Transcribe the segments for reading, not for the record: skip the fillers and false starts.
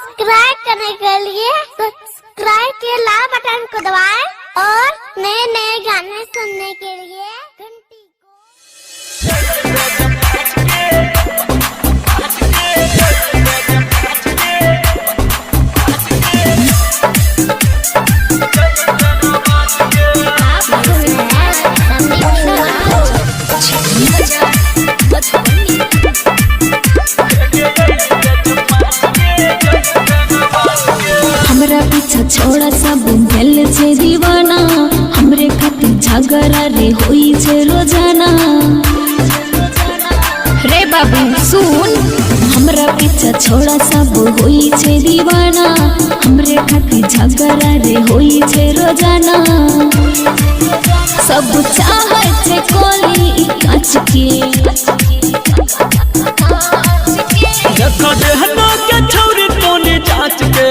Subscribe करने के लिए सब्सक्राइब के लाल बटन को दबाएं और नए नए गाने सुनने के लिए घंटी हमरा पीछा छोड़ा सब भेल छे दीवाना, हमरे खातिर झगड़ा रे होई छे रोजाना। रे बाबू सुन, हमरा पीछा छोड़ा सब होई छे दीवाना, हमरे खातिर झगड़ा रे होई छे रोजाना। सब चाहे छे कोली काच के, देखो देहना के छौरी तोने जांच के,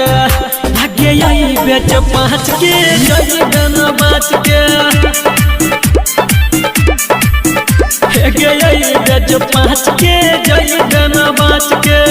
आगे आई बेच पाँच के, जय गाना बाच के। आगे आई बेच पाँच के, जय गाना बाच के।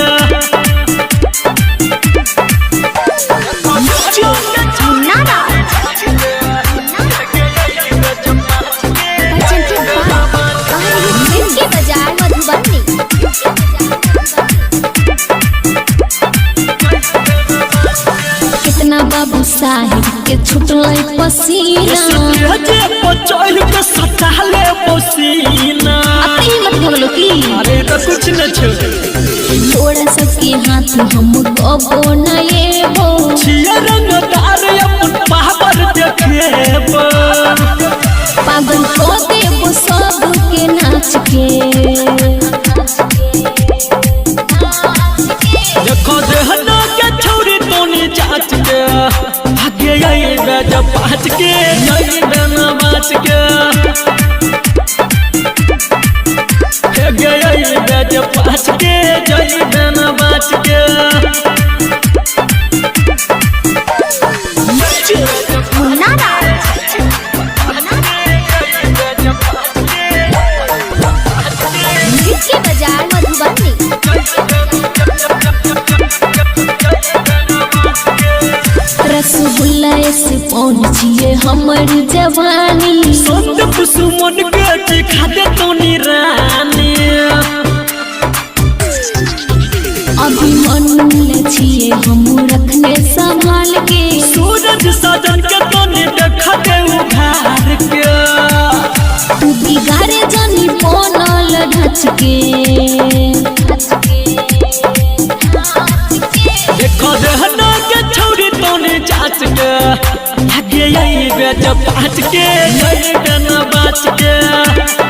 कितना बाबू साहिब के छुटलै पसीना, जे पचोल के सटाले पसीना। अति मत भगलो की, अरे तो कुछ न छो, थोड़ा सबके हाथ हम कबो न येबो। छिया रंगदार अपन पावर देखेबो, पागल को देबो सबके नाच के। देखो देहना के छौरी तोनी जांच के, आगे आई बेज पाँच के, जय गाना बाच के। आगे आई बेज पाँच के, जय गाना बाच के। इसके बाजार मधुबनी रसगुल्ला से पहुँचिए हमर जवानी, संत कुसुमन के दिखा दे तोनी रानी। अभी मन ले छिए हम रखने संभाल के, सूरज सजन के तोनी देखा दे उघार के। तू बिगाड़े जानी बनल ढच के। देखो देहना के छौरी तोनी जांच के, आगे आई बेच पाँच के, जय गाना बाच के।